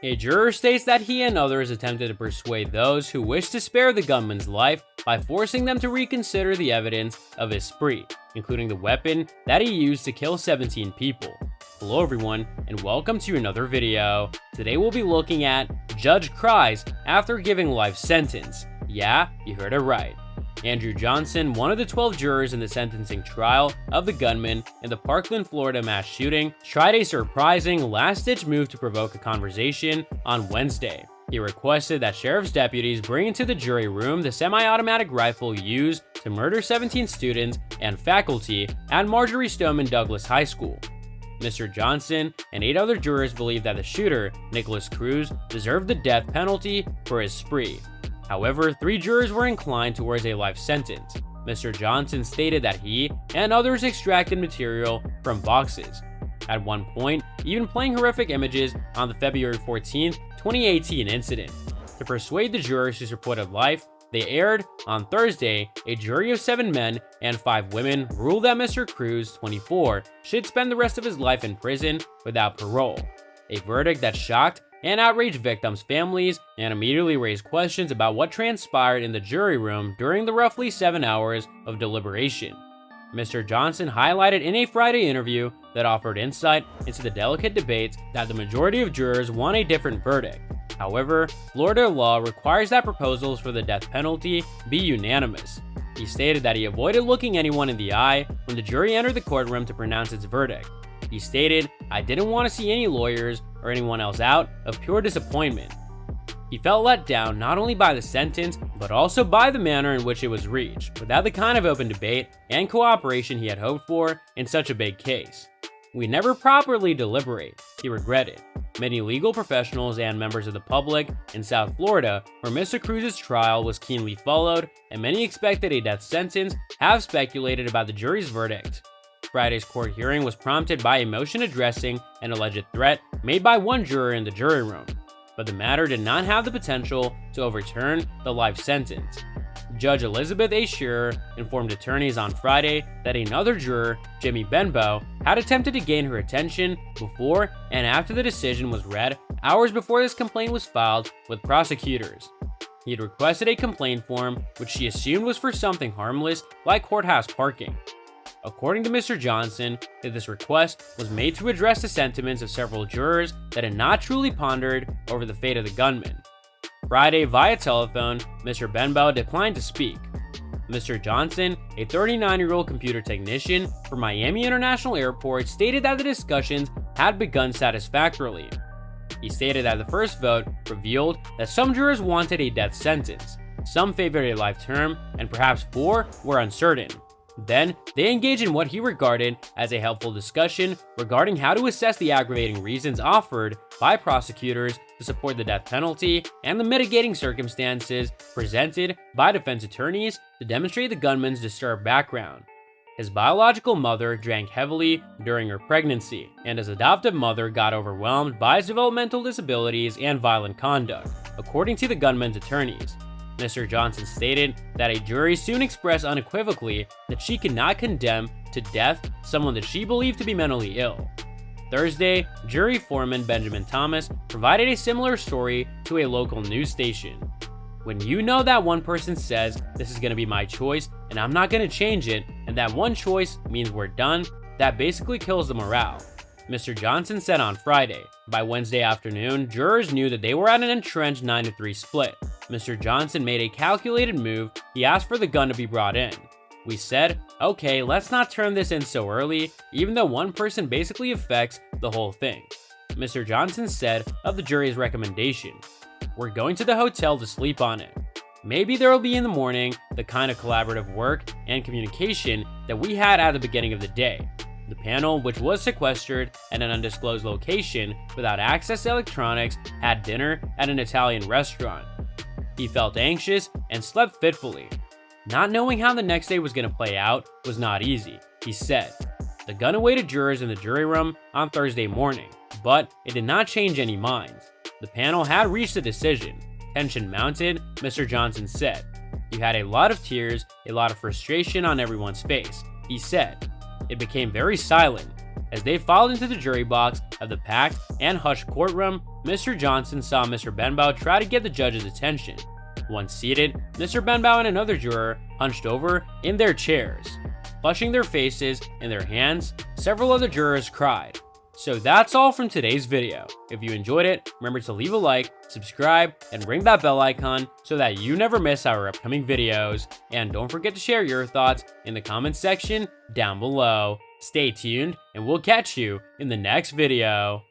A juror states that he and others attempted to persuade those who wished to spare the gunman's life by forcing them to reconsider the evidence of his spree, including the weapon that he used to kill 17 people. Hello everyone, and welcome to another video. Today we'll be looking at Judge CRIES after giving life sentence. Yeah, you heard it right. Andrew Johnson, one of the 12 jurors in the sentencing trial of the gunman in the Parkland, Florida mass shooting, tried a surprising last-ditch move to provoke a conversation on Wednesday. He requested that sheriff's deputies bring into the jury room the semi-automatic rifle used to murder 17 students and faculty at Marjory Stoneman Douglas High School. Mr. Johnson and 8 other jurors believed that the shooter, Nicholas Cruz, deserved the death penalty for his spree. However, 3 jurors were inclined towards a life sentence. Mr. Johnson stated that he and others extracted material from boxes, at one point even playing horrific images on the February 14, 2018 incident. To persuade the jurors to support life, they aired on Thursday. A jury of 7 men and 5 women ruled that Mr. Cruz, 24, should spend the rest of his life in prison without parole. A verdict that shocked and outraged victims' families and immediately raised questions about what transpired in the jury room during the roughly 7 hours of deliberation. Mr. Johnson highlighted in a Friday interview that offered insight into the delicate debates that the majority of jurors want a different verdict. However, Florida law requires that proposals for the death penalty be unanimous. He stated that he avoided looking anyone in the eye when the jury entered the courtroom to pronounce its verdict. He stated, "I didn't want to see any lawyers or anyone else out of pure disappointment." He felt let down not only by the sentence, but also by the manner in which it was reached, without the kind of open debate and cooperation he had hoped for in such a big case. "We never properly deliberate," he regretted. Many legal professionals and members of the public in South Florida, where Mr. Cruz's trial was keenly followed, and many expected a death sentence, have speculated about the jury's verdict. Friday's court hearing was prompted by a motion addressing an alleged threat made by one juror in the jury room, but the matter did not have the potential to overturn the life sentence. Judge Elizabeth A. Shearer informed attorneys on Friday that another juror, Jimmy Benbow, had attempted to gain her attention before and after the decision was read, hours before this complaint was filed with prosecutors. He had requested a complaint form, which she assumed was for something harmless like courthouse parking. According to Mr. Johnson, this request was made to address the sentiments of several jurors that had not truly pondered over the fate of the gunman. Friday, via telephone, Mr. Benbow declined to speak. Mr. Johnson, a 39-year-old computer technician for Miami International Airport, stated that the discussions had begun satisfactorily. He stated that the first vote revealed that some jurors wanted a death sentence, some favored a life term, and perhaps 4 were uncertain. Then, they engaged in what he regarded as a helpful discussion regarding how to assess the aggravating reasons offered by prosecutors to support the death penalty and the mitigating circumstances presented by defense attorneys to demonstrate the gunman's disturbed background. His biological mother drank heavily during her pregnancy, and his adoptive mother got overwhelmed by his developmental disabilities and violent conduct, according to the gunman's attorneys. Mr. Johnson stated that a jury soon expressed unequivocally that she could not condemn to death someone that she believed to be mentally ill. Thursday, jury foreman Benjamin Thomas provided a similar story to a local news station. "When you know that one person says, 'This is going to be my choice and I'm not going to change it,' and that one choice means we're done, that basically kills the morale," Mr. Johnson said on Friday. By Wednesday afternoon, jurors knew that they were at an entrenched 9-3 split. Mr. Johnson made a calculated move. He asked for the gun to be brought in. "We said, okay, let's not turn this in so early, even though one person basically affects the whole thing," Mr. Johnson said of the jury's recommendation. "We're going to the hotel to sleep on it. Maybe there will be in the morning the kind of collaborative work and communication that we had at the beginning of the day." The panel, which was sequestered at an undisclosed location without access to electronics, had dinner at an Italian restaurant. He felt anxious and slept fitfully. "Not knowing how the next day was going to play out was not easy," he said. The gun awaited jurors in the jury room on Thursday morning, but it did not change any minds. The panel had reached a decision. Tension mounted, Mr. Johnson said. "You had a lot of tears, a lot of frustration on everyone's face," he said. "It became very silent. As they filed into the jury box of the packed and hushed courtroom, Mr. Johnson saw Mr. Benbow try to get the judge's attention. Once seated, Mr. Benbow and another juror hunched over in their chairs. Clutching their faces in their hands, several other jurors cried. So that's all from today's video. If you enjoyed it, remember to leave a like, subscribe, and ring that bell icon so that you never miss our upcoming videos. And don't forget to share your thoughts in the comments section down below. Stay tuned, and we'll catch you in the next video.